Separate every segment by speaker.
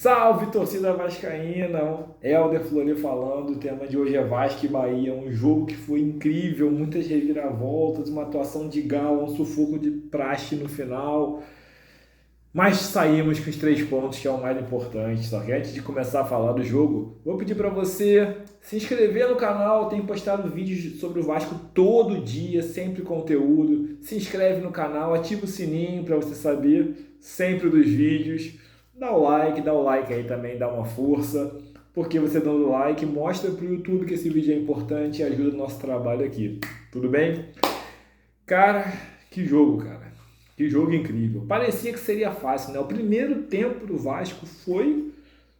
Speaker 1: Salve, torcida vascaína! Helder Fleury falando. O tema de hoje é Vasco e Bahia, um jogo que foi incrível, muitas reviravoltas, uma atuação de gala, um sufoco de praxe no final. Mas saímos com os 3 pontos, que é o mais importante. Só que antes de começar a falar do jogo, vou pedir para você se inscrever no canal. Tenho postado vídeos sobre o Vasco todo dia, sempre conteúdo. Se inscreve no canal, ativa o sininho para você saber sempre dos vídeos. Dá o like aí também, dá uma força. Porque você dando like mostra para o YouTube que esse vídeo é importante e ajuda o nosso trabalho aqui. Tudo bem? Cara, que jogo, cara. Que jogo incrível. Parecia que seria fácil, né? O primeiro tempo do Vasco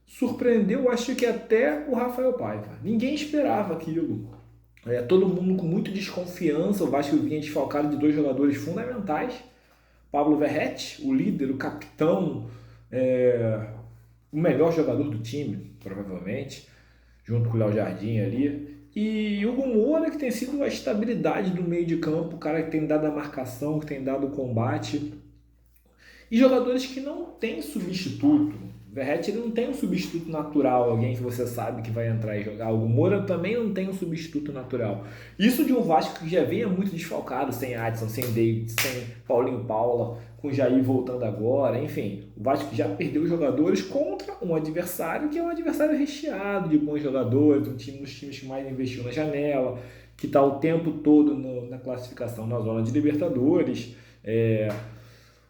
Speaker 1: surpreendeu, acho que até o Rafael Paiva. Ninguém esperava aquilo. Todo mundo com muita desconfiança. O Vasco vinha desfalcado de dois jogadores fundamentais. Pablo Verratti, o líder, o capitão, o melhor jogador do time, provavelmente, junto com o Léo Jardim ali. E Hugo Moura, que tem sido a estabilidade do meio de campo, o cara que tem dado a marcação, que tem dado o combate. E jogadores que não têm substituto. O Verratti ele não tem um substituto natural, alguém que você sabe que vai entrar e jogar. O Moura também não tem um substituto natural. Isso de um Vasco que já vinha muito desfalcado, sem Adson, sem David, sem Paulinho Paula, com o Jair voltando agora, enfim. O Vasco já perdeu jogadores contra um adversário que é um adversário recheado de bons jogadores, um dos times que mais investiu na janela, que está o tempo todo na classificação na zona de Libertadores.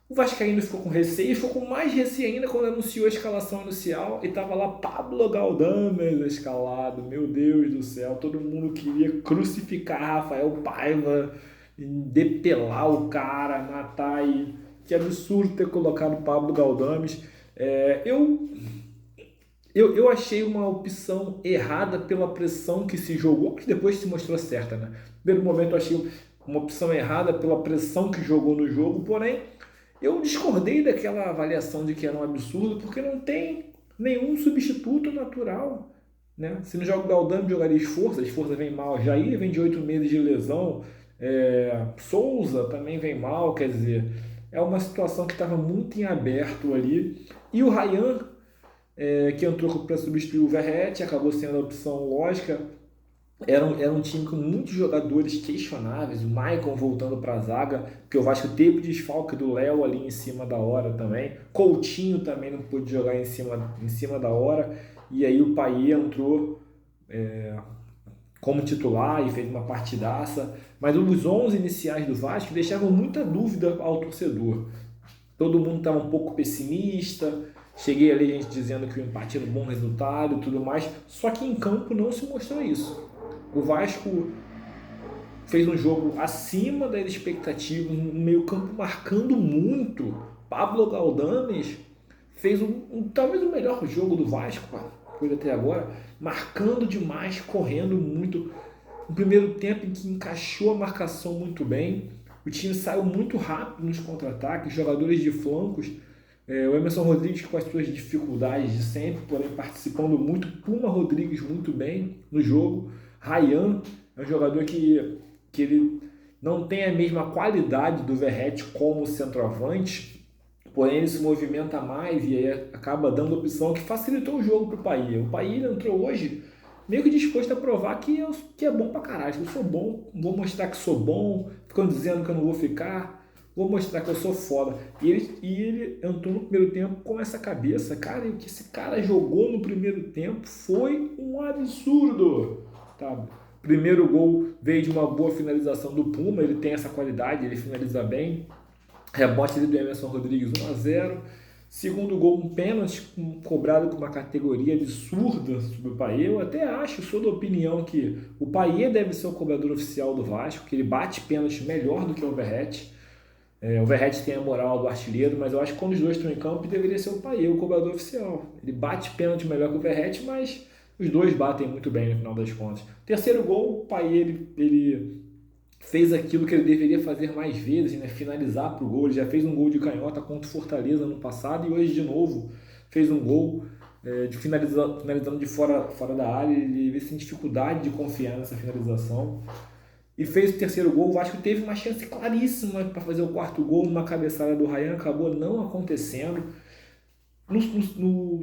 Speaker 1: O Vascaíno ficou com receio e ficou com mais receio ainda quando anunciou a escalação inicial e tava lá Pablo Galdames escalado. Meu Deus do céu, todo mundo queria crucificar Rafael Paiva, depelar o cara, matar. E que absurdo ter colocado Pablo Galdames. Eu achei uma opção errada pela pressão que se jogou, que depois se mostrou certa, né? No primeiro momento eu achei uma opção errada pela pressão que jogou no jogo, porém eu discordei daquela avaliação de que era um absurdo, porque não tem nenhum substituto natural. Né? Se não joga o Galdano, jogaria Esforça vem mal. Jair vem de 8 meses de lesão. Souza também vem mal, quer dizer, é uma situação que estava muito em aberto ali. E o Ryan, que entrou para substituir o Verratti, acabou sendo a opção lógica. Era um time com muitos jogadores questionáveis, o Maicon voltando para a zaga, porque o Vasco teve desfalque do Léo ali em cima da hora também. Coutinho também não pôde jogar em cima da hora. E aí o Payet entrou como titular e fez uma partidaça. Mas os 11 iniciais do Vasco deixavam muita dúvida ao torcedor. Todo mundo estava um pouco pessimista. Cheguei ali a gente dizendo que o empate era um bom resultado e tudo mais. Só que em campo não se mostrou isso. O Vasco fez um jogo acima das expectativas, no meio-campo marcando muito. Pablo Galdames fez talvez o melhor jogo do Vasco, coisa até agora, marcando demais, correndo muito. No primeiro tempo em que encaixou a marcação muito bem, o time saiu muito rápido nos contra-ataques, jogadores de flancos. O Emerson Rodrigues com as suas dificuldades de sempre, porém participando muito. Puma Rodrigues muito bem no jogo. Ryan é um jogador que ele não tem a mesma qualidade do Verratti como centroavante, porém ele se movimenta mais e aí acaba dando opção que facilitou o jogo para o Payet. O Payet entrou hoje meio que disposto a provar que é bom pra caralho, que eu sou bom, vou mostrar que sou bom, ficando dizendo que eu não vou ficar, vou mostrar que eu sou foda. E ele entrou no primeiro tempo com essa cabeça, cara, e o que esse cara jogou no primeiro tempo foi um absurdo. Tá? Primeiro gol veio de uma boa finalização do Puma, ele tem essa qualidade, ele finaliza bem. Rebote ali do Emerson Rodrigues 1-0. Segundo gol, um pênalti cobrado com uma categoria absurda sobre o Payet. Eu até acho, sou da opinião que o Payet deve ser o cobrador oficial do Vasco, que ele bate pênalti melhor do que o Verratti. O Verratti tem a moral do artilheiro, mas eu acho que quando os dois estão em campo, deveria ser o Payet o cobrador oficial. Ele bate pênalti melhor que o Verratti, mas os dois batem muito bem no final das contas. Terceiro gol, o Payet ele fez aquilo que ele deveria fazer mais vezes, né? Finalizar para o gol. Ele já fez um gol de canhota contra o Fortaleza no passado e hoje de novo fez um gol finalizando de fora da área. Ele tem dificuldade de confiar nessa finalização. E fez o terceiro gol. O Vasco teve uma chance claríssima para fazer o quarto gol numa cabeçada do Ryan, acabou não acontecendo.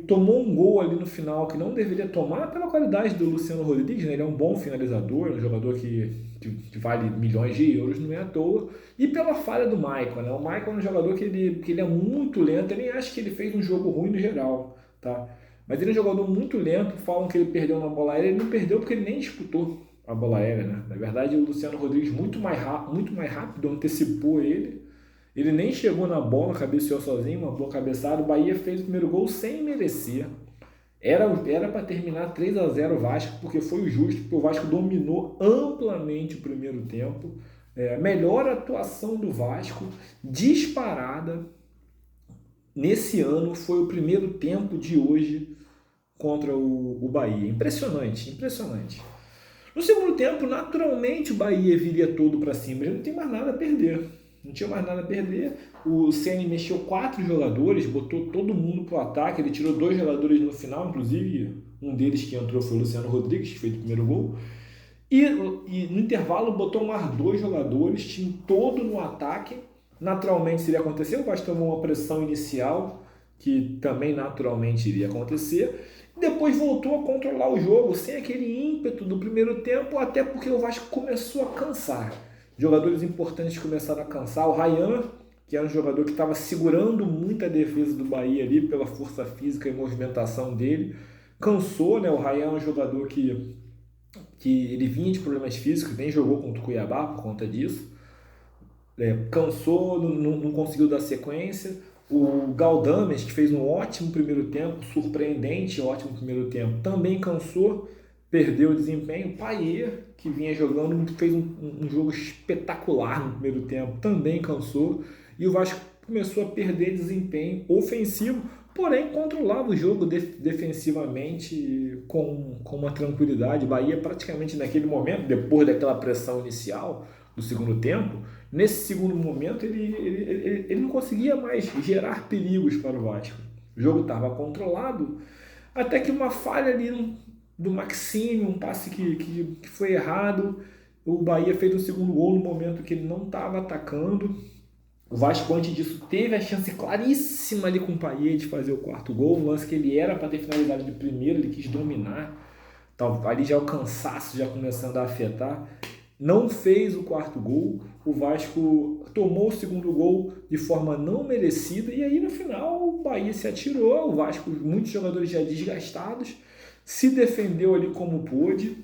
Speaker 1: tomou um gol ali no final que não deveria tomar pela qualidade do Luciano Rodrigues, né? Ele é um bom finalizador, um jogador que vale milhões de euros, não é à toa, e pela falha do Michael, né? O Michael é um jogador que ele é muito lento, eu nem acho que ele fez um jogo ruim no geral, tá? Mas ele é um jogador muito lento, falam que ele perdeu na bola aérea, ele não perdeu porque ele nem disputou a bola aérea, né? Na verdade, o Luciano Rodrigues muito mais rápido antecipou ele nem chegou na bola, cabeceou sozinho, uma boa cabeçada. O Bahia fez o primeiro gol sem merecer. Era para terminar 3-0 o Vasco, porque foi o justo, porque o Vasco dominou amplamente o primeiro tempo. Melhor atuação do Vasco, disparada, nesse ano foi o primeiro tempo de hoje contra o Bahia. Impressionante, impressionante. No segundo tempo, naturalmente, o Bahia viria todo para cima. Ele não tem mais nada a perder. Não tinha mais nada a perder. O Ceni mexeu 4 jogadores, botou todo mundo pro ataque. Ele tirou 2 jogadores no final, inclusive um deles que entrou foi o Luciano Rodrigues, que fez o primeiro gol. E no intervalo botou mais 2 jogadores, time todo no ataque. Naturalmente, se iria acontecer, o Vasco tomou uma pressão inicial, que também naturalmente iria acontecer. Depois voltou a controlar o jogo sem aquele ímpeto do primeiro tempo, até porque o Vasco começou a cansar. Jogadores importantes começaram a cansar. O Ryan, que era um jogador que estava segurando muito a defesa do Bahia ali pela força física e movimentação dele, cansou, né? O Ryan é um jogador que ele vinha de problemas físicos, nem jogou contra o Cuiabá por conta disso. Cansou, não conseguiu dar sequência. O Galdames, que fez um ótimo primeiro tempo, surpreendente, ótimo primeiro tempo, também cansou, perdeu o desempenho. O Payet, que vinha jogando, fez um jogo espetacular no primeiro tempo, também cansou. E o Vasco começou a perder desempenho ofensivo, porém controlava o jogo defensivamente com uma tranquilidade. Bahia praticamente naquele momento, depois daquela pressão inicial do segundo tempo, nesse segundo momento ele não conseguia mais gerar perigos para o Vasco. O jogo estava controlado, até que uma falha ali do Maxime, um passe que foi errado. O Bahia fez o segundo gol no momento que ele não estava atacando. O Vasco, antes disso, teve a chance claríssima ali com o Payet de fazer o quarto gol, um lance que ele era para ter finalizado de primeiro, ele quis dominar. Então, ali já o cansaço já começando a afetar. Não fez o quarto gol, o Vasco tomou o segundo gol de forma não merecida, e aí no final o Bahia se atirou, o Vasco, muitos jogadores já desgastados, se defendeu ali como pôde,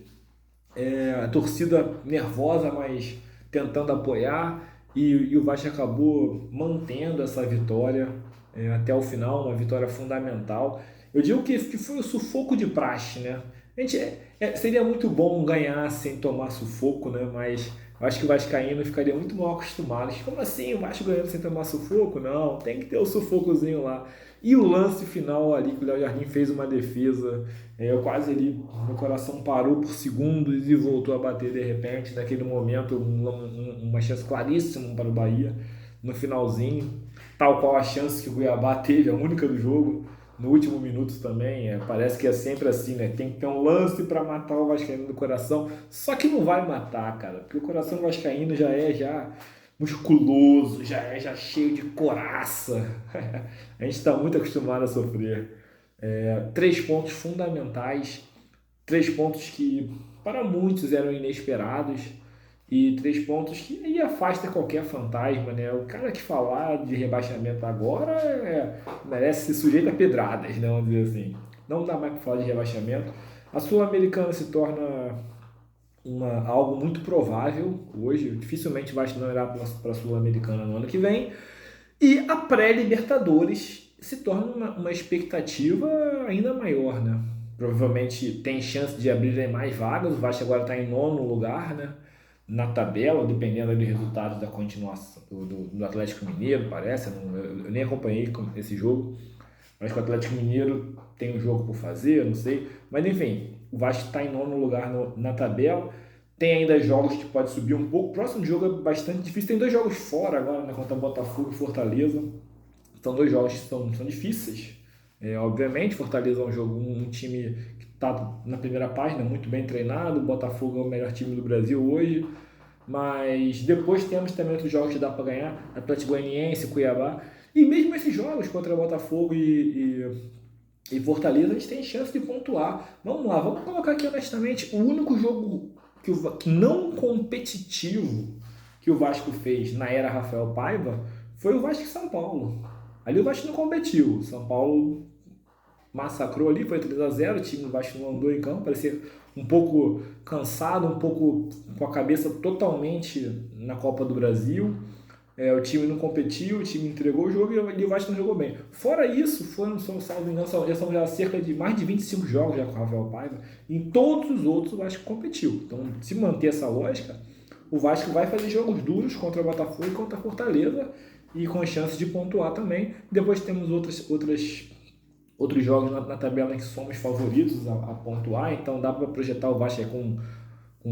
Speaker 1: a torcida nervosa, mas tentando apoiar, e o Vasco acabou mantendo essa vitória até o final, uma vitória fundamental. Eu digo que foi o sufoco de praxe, né? A gente, seria muito bom ganhar sem tomar sufoco, né? Mas eu acho que o Vascaíno ficaria muito mal acostumado. Como assim, o Vasco ganhando sem tomar sufoco? Não, tem que ter o sufocozinho lá. E o lance final ali, que o Léo Jardim fez uma defesa, eu quase ali, meu coração parou por segundos e voltou a bater de repente. Naquele momento, uma chance claríssima para o Bahia no finalzinho, tal qual a chance que o Cuiabá teve, a única do jogo no último minuto também. Parece que é sempre assim, né? Tem que ter um lance para matar o Vascaíno do coração. Só que não vai matar, cara, porque o coração vascaíno já musculoso, já cheio de coraça. A gente está muito acostumado a sofrer. 3 pontos fundamentais, 3 pontos que para muitos eram inesperados, e 3 pontos que aí afasta qualquer fantasma, né? O cara que falar de rebaixamento agora merece ser sujeito a pedradas, né? Vamos dizer assim. Não dá mais para falar de rebaixamento. A Sul-Americana se torna algo muito provável hoje. Dificilmente vai não irá para a Sul-Americana no ano que vem. E a pré-Libertadores se torna uma expectativa ainda maior, né? Provavelmente tem chance de abrirem mais vagas. O Vasco agora está em nono lugar, né? Na tabela, dependendo dos resultados da continuação do Atlético Mineiro, parece. Eu nem acompanhei esse jogo. Acho que o Atlético Mineiro tem um jogo por fazer, não sei. Mas enfim, o Vasco está em nono lugar na tabela. Tem ainda jogos que pode subir um pouco. O próximo jogo é bastante difícil. Tem 2 jogos fora agora, né, contra Botafogo e Fortaleza. São 2 jogos que são difíceis. Obviamente, Fortaleza é um time que está na primeira página, muito bem treinado. O Botafogo é o melhor time do Brasil hoje. Mas depois temos também outros jogos que dá para ganhar. Atlético Goianiense, Cuiabá. E mesmo esses jogos contra Botafogo e Fortaleza, a gente tem chance de pontuar. Vamos lá, vamos colocar aqui honestamente, o único jogo que não competitivo que o Vasco fez na era Rafael Paiva foi o Vasco e São Paulo. Ali o Vasco não competiu. São Paulo massacrou ali, foi 3-0, o time do Vasco não andou em campo, parecia um pouco cansado, um pouco com a cabeça totalmente na Copa do Brasil. O time não competiu, o time entregou o jogo e o Vasco não jogou bem. Fora isso, foram, salvo engano, já são já cerca de mais de 25 jogos já com o Rafael Paiva. Em todos os outros o Vasco competiu. Então, se manter essa lógica, o Vasco vai fazer jogos duros contra o Botafogo e contra a Fortaleza e com chance de pontuar também. Depois temos outros jogos na tabela em que somos favoritos a pontuar, então dá para projetar o Vasco com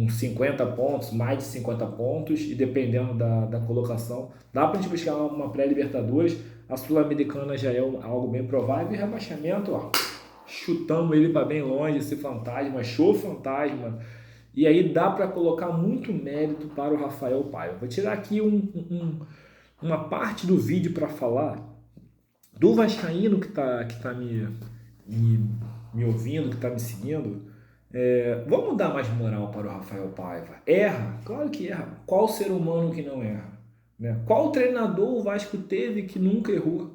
Speaker 1: 50 pontos, mais de 50 pontos, e dependendo da colocação, dá para a gente buscar uma pré-Libertadores. A Sul-Americana já é algo bem provável, e rebaixamento, ó, chutamos ele para bem longe, esse fantasma, show fantasma, e aí dá para colocar muito mérito para o Rafael Paiva. Vou tirar aqui uma parte do vídeo para falar do vascaíno que tá me ouvindo, que está me seguindo. Vamos dar mais moral para o Rafael Paiva. Erra? Claro que erra. Qual ser humano que não erra? Né? Qual treinador o Vasco teve que nunca errou?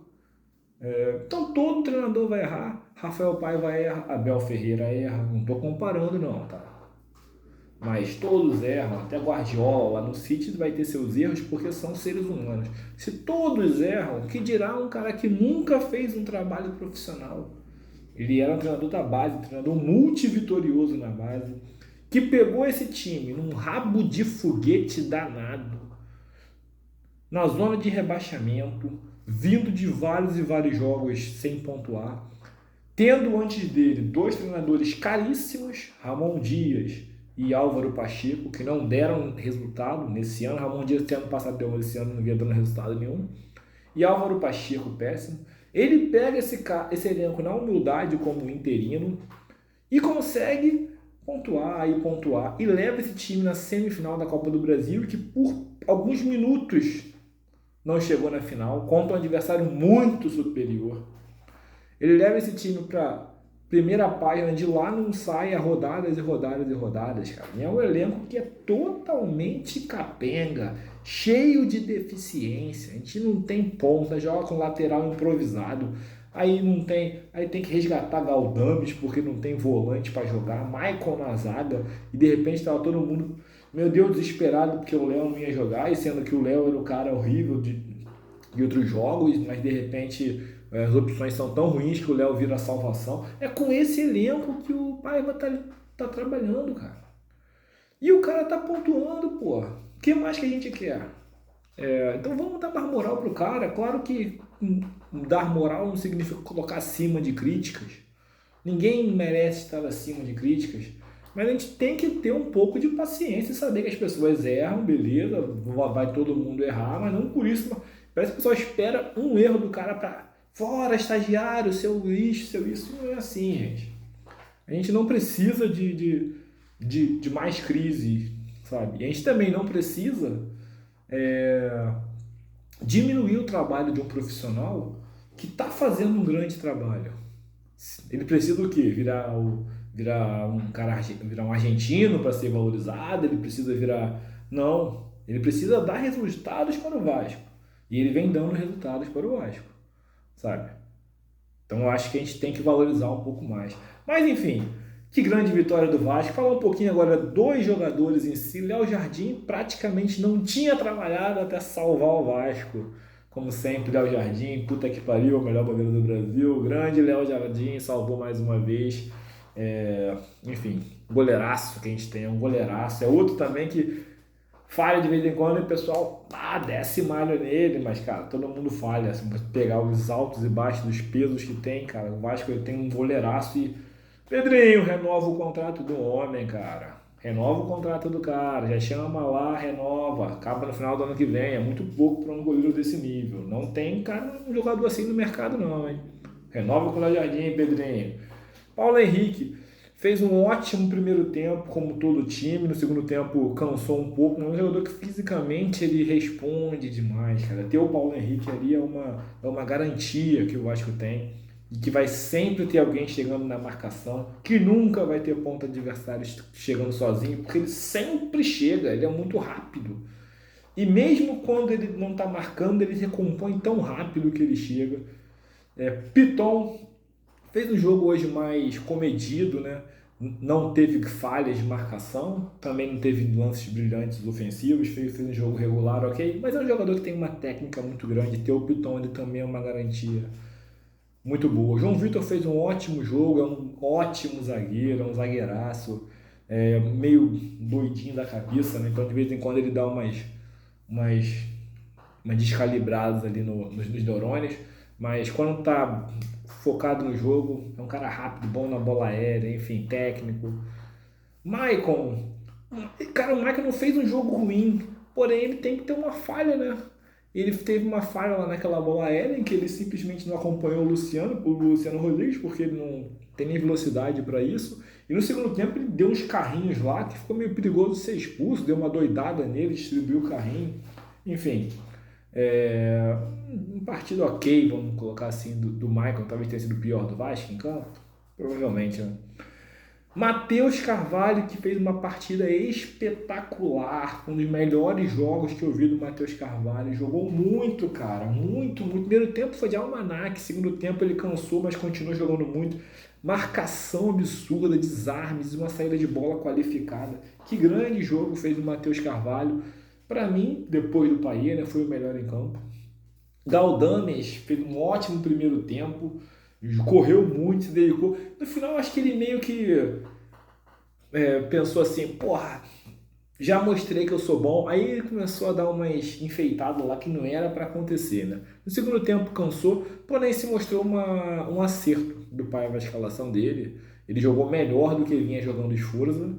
Speaker 1: Então todo treinador vai errar. Rafael Paiva erra, Abel Ferreira erra. Não estou comparando não, tá? Mas todos erram, até Guardiola lá no City vai ter seus erros porque são seres humanos. Se todos erram, que dirá um cara que nunca fez um trabalho profissional? Ele era um treinador da base, um treinador multivitorioso na base, que pegou esse time num rabo de foguete danado, na zona de rebaixamento, vindo de vários e vários jogos sem pontuar, tendo antes dele dois treinadores caríssimos, Ramon Dias e Álvaro Pacheco, que não deram resultado nesse ano. Ramon Dias esse ano passado deu, esse ano não vinha dando resultado nenhum. E Álvaro Pacheco, péssimo. Ele pega esse elenco na humildade como interino e consegue pontuar e leva esse time na semifinal da Copa do Brasil, que por alguns minutos não chegou na final, contra um adversário muito superior. Ele leva esse time para primeira página, de lá não sai a rodadas e rodadas e rodadas, cara. E é um elenco que é totalmente capenga, cheio de deficiência. A gente não tem ponta, joga com lateral improvisado. Aí tem que resgatar Galdames porque não tem volante para jogar, Maicon na zaga, e de repente estava todo mundo, meu Deus, desesperado porque o Léo não ia jogar, e sendo que o Léo era o cara horrível de outros jogos, mas de repente as opções são tão ruins que o Léo vira a salvação. É com esse elenco que o Paiva tá trabalhando, cara. E o cara tá pontuando, pô. O que mais que a gente quer? Então vamos dar mais moral pro cara. Claro que dar moral não significa colocar acima de críticas. Ninguém merece estar acima de críticas. Mas a gente tem que ter um pouco de paciência e saber que as pessoas erram, beleza, vai todo mundo errar, mas não por isso. Parece que o pessoal espera um erro do cara pra fora, estagiário, seu lixo, seu isso. Não é assim, gente. A gente não precisa de mais crise, sabe? E a gente também não precisa diminuir o trabalho de um profissional que está fazendo um grande trabalho. Ele precisa o quê? Virar um argentino para ser valorizado? Ele precisa virar... Não. Ele precisa dar resultados para o Vasco. E ele vem dando resultados para o Vasco, sabe? Então eu acho que a gente tem que valorizar um pouco mais. Mas enfim, que grande vitória do Vasco. Falar um pouquinho agora dos jogadores em si. Léo Jardim praticamente não tinha trabalhado até salvar o Vasco. Como sempre, Léo Jardim, puta que pariu, o melhor goleiro do Brasil. Grande Léo Jardim, salvou mais uma vez. Enfim, goleiraço que a gente tem, um goleiraço. É outro também que falha de vez em quando e o pessoal desce malho nele, mas, cara, todo mundo falha. Se você pegar os altos e baixos dos pesos que tem, cara, o Vasco ele tem um goleiraço e... Pedrinho, renova o contrato do homem, cara. Renova o contrato do cara, já chama lá, renova, acaba no final do ano que vem. É muito pouco para um goleiro desse nível. Não tem, cara, um jogador assim no mercado não, hein? Renova com o Léo Jardim, Pedrinho. Paulo Henrique Fez um ótimo primeiro tempo, como todo time. No segundo tempo cansou um pouco, mas é um jogador que fisicamente ele responde demais, cara. Ter o Paulo Henrique ali é uma garantia que o Vasco tem. E que vai sempre ter alguém chegando na marcação, que nunca vai ter ponta adversário chegando sozinho, porque ele sempre chega, ele é muito rápido. E mesmo quando ele não está marcando, ele recompõe tão rápido que ele chega. Piton fez um jogo hoje mais comedido, né? Não teve falhas de marcação, também não teve lances brilhantes ofensivos, fez um jogo regular, ok? Mas é um jogador que tem uma técnica muito grande, ter o Piton ele também é uma garantia muito boa. João Vitor fez um ótimo jogo, é um ótimo zagueiro, é um zagueiraço, meio doidinho da cabeça, né? Então de vez em quando ele dá umas, umas descalibradas ali nos neurônios, mas quando tá focado no jogo, é um cara rápido, bom na bola aérea, enfim, técnico. Maicon, cara, o Maicon não fez um jogo ruim, porém ele tem que ter uma falha, né? Ele teve uma falha lá naquela bola aérea em que ele simplesmente não acompanhou o Luciano Rodrigues, porque ele não tem nem velocidade para isso. E no segundo tempo ele deu uns carrinhos lá que ficou meio perigoso ser expulso, deu uma doidada nele, distribuiu o carrinho. Enfim, um partido ok, vamos colocar assim, do Michael, talvez tenha sido o pior do Vasco em campo. Provavelmente, né? Matheus Carvalho, que fez uma partida espetacular, um dos melhores jogos que eu vi do Matheus Carvalho. Jogou muito, cara, muito, muito. Primeiro tempo foi de almanaque, segundo tempo ele cansou, mas continuou jogando muito. Marcação absurda, desarmes, uma saída de bola qualificada. Que grande jogo fez o Matheus Carvalho. Para mim, depois do Paê, né, foi o melhor em campo. Galdames fez um ótimo primeiro tempo, correu muito, se dedicou. No final, acho que ele meio que pensou assim, porra, já mostrei que eu sou bom. Aí ele começou a dar umas enfeitadas lá que não era para acontecer, né? No segundo tempo cansou, porém se mostrou um acerto do Paiva a escalação dele. Ele jogou melhor do que vinha jogando o Sforza,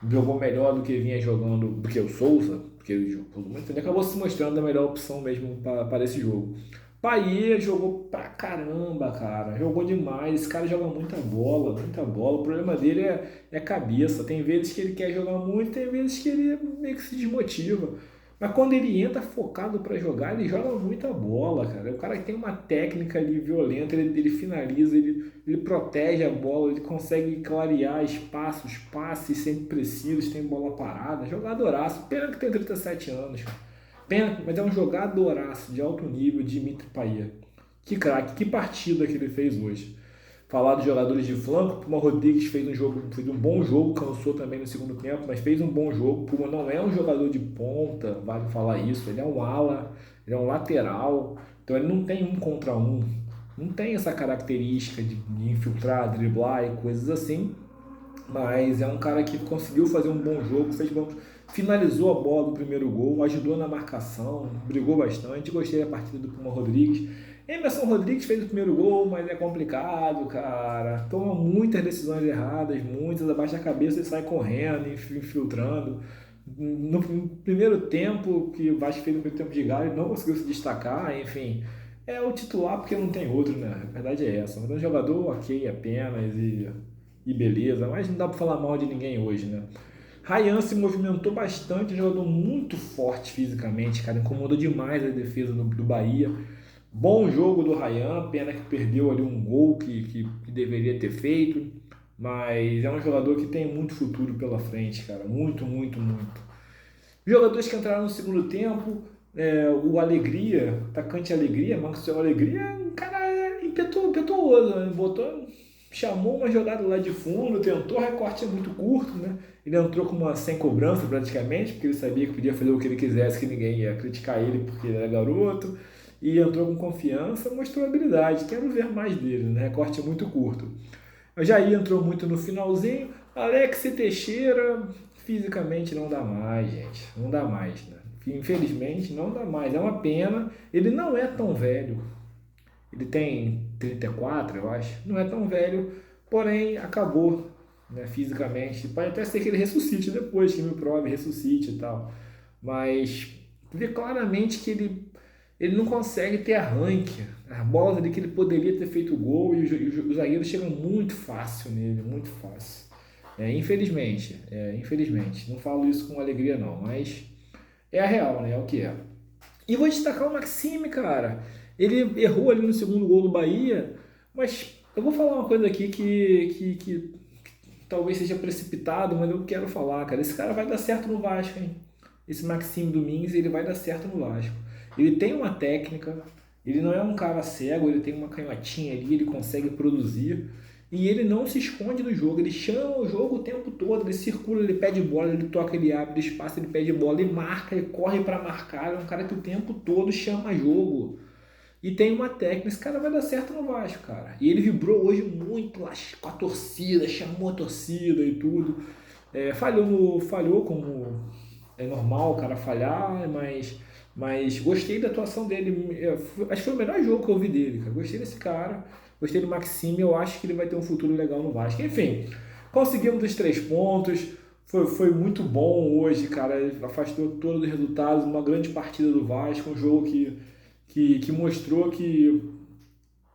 Speaker 1: jogou melhor do que vinha jogando do que o Souza, porque ele jogou muito, ele acabou se mostrando a melhor opção mesmo para esse jogo. Bahia jogou pra caramba, cara. Jogou demais. Esse cara joga muita bola, muita bola. O problema dele é cabeça. Tem vezes que ele quer jogar muito, tem vezes que ele meio que se desmotiva. Mas quando ele entra focado pra jogar, ele joga muita bola, cara. O cara que tem uma técnica ali violenta, ele finaliza, ele protege a bola, ele consegue clarear espaços, passes sempre precisos, tem bola parada. Jogadoraço. Pena que tem 37 anos, cara. Pena, mas é um jogadoraço de alto nível, Dimitri Payet. Que craque, que partida que ele fez hoje. Falar dos jogadores de flanco, Puma Rodrigues fez um bom jogo, cansou também no segundo tempo, mas fez um bom jogo. Puma não é um jogador de ponta, vale falar isso. Ele é um ala, ele é um lateral, então ele não tem um contra um. Não tem essa característica de infiltrar, driblar e coisas assim. Mas é um cara que conseguiu fazer um bom jogo, finalizou a bola do primeiro gol, ajudou na marcação, brigou bastante. Gostei da partida do Puma Rodrigues. Emerson Rodrigues fez o primeiro gol, mas é complicado, cara. Toma muitas decisões erradas, muitas, abaixa a cabeça e sai correndo, infiltrando. No primeiro tempo, que o Vasco fez no primeiro tempo de Galo, ele não conseguiu se destacar, enfim. É o titular porque não tem outro, né? A verdade é essa. Mas é um jogador ok apenas e beleza, mas não dá pra falar mal de ninguém hoje, né? Ryan se movimentou bastante, um jogador muito forte fisicamente, cara, incomodou demais a defesa do Bahia. Bom jogo do Ryan, pena que perdeu ali um gol que deveria ter feito, mas é um jogador que tem muito futuro pela frente, cara, muito, muito, muito. Jogadores que entraram no segundo tempo, o Alegria, atacante Alegria, Marcos Alegria, um cara impetuoso, né? Chamou uma jogada lá de fundo, tentou, recorte muito curto, né? Ele entrou com uma sem cobrança praticamente, porque ele sabia que podia fazer o que ele quisesse, que ninguém ia criticar ele porque ele era garoto, e entrou com confiança, mostrou habilidade, quero ver mais dele, né? Recorte muito curto. O Jair entrou muito no finalzinho, Alex Teixeira, fisicamente não dá mais, gente, não dá mais, né? Infelizmente não dá mais, é uma pena, ele não é tão velho, ele tem 34, eu acho, não é tão velho, porém acabou, né, fisicamente. Pode até ser que ele ressuscite depois, que me prove, ressuscite e tal, mas vê claramente que ele não consegue ter arranque. As bolas ali que ele poderia ter feito gol e os zagueiros chegam muito fácil nele, muito fácil. Infelizmente. Não falo isso com alegria não, mas é a real, né? É o que é. E vou destacar o Maxime, cara. Ele errou ali no segundo gol do Bahia, mas eu vou falar uma coisa aqui que talvez seja precipitado, mas eu quero falar, cara. Esse cara vai dar certo no Vasco, hein? Esse Maxime Domingues, ele vai dar certo no Vasco. Ele tem uma técnica, ele não é um cara cego, ele tem uma canhotinha ali, ele consegue produzir. E ele não se esconde no jogo, ele chama o jogo o tempo todo, ele circula, ele pede bola, ele toca, ele abre espaço, ele pede bola, ele marca, ele corre para marcar. É um cara que o tempo todo chama jogo. E tem uma técnica, esse cara vai dar certo no Vasco, cara. E ele vibrou hoje muito lá com a torcida, chamou a torcida e tudo. Falhou como é normal o cara falhar, mas gostei da atuação dele. Acho que foi o melhor jogo que eu vi dele, cara. Gostei desse cara, gostei do Maxime, eu acho que ele vai ter um futuro legal no Vasco. Enfim, conseguimos os 3 pontos. Foi muito bom hoje, cara. Afastou todos os resultados, uma grande partida do Vasco, um jogo que mostrou que,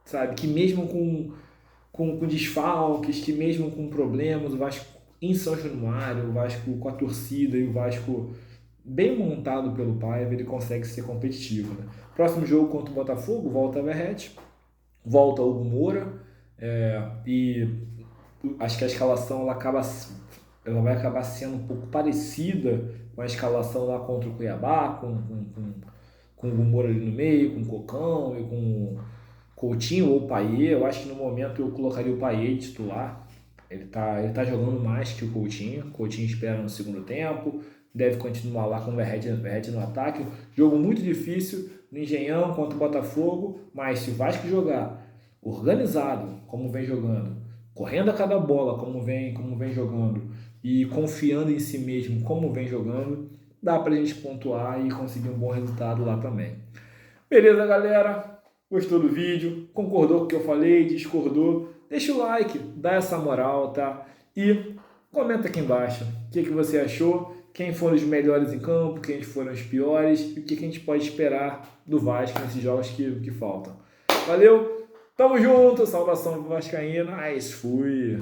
Speaker 1: sabe, que mesmo com desfalques, que mesmo com problemas, o Vasco em São Januário, o Vasco com a torcida e o Vasco bem montado pelo Paiva, ele consegue ser competitivo. Né? Próximo jogo contra o Botafogo, volta a Verratti, volta o Hugo Moura, e acho que a escalação ela vai acabar sendo um pouco parecida com a escalação lá contra o Cuiabá, com o Hugo Moura ali no meio, com o Cocão e com o Coutinho ou o Payet. Eu acho que no momento eu colocaria o Payet titular. Ele tá jogando mais que o Coutinho. O Coutinho espera no segundo tempo. Deve continuar lá com o Verratti no ataque. Jogo muito difícil no Engenhão contra o Botafogo. Mas se o Vasco jogar organizado, como vem jogando, correndo a cada bola, como vem jogando, e confiando em si mesmo, como vem jogando, dá pra gente pontuar e conseguir um bom resultado lá também. Beleza, galera? Gostou do vídeo? Concordou com o que eu falei? Discordou? Deixa o like, dá essa moral, tá? E comenta aqui embaixo o que você achou, quem foram os melhores em campo, quem foram os piores e o que a gente pode esperar do Vasco nesses jogos que faltam. Valeu, tamo junto, saudação vascaína, fui!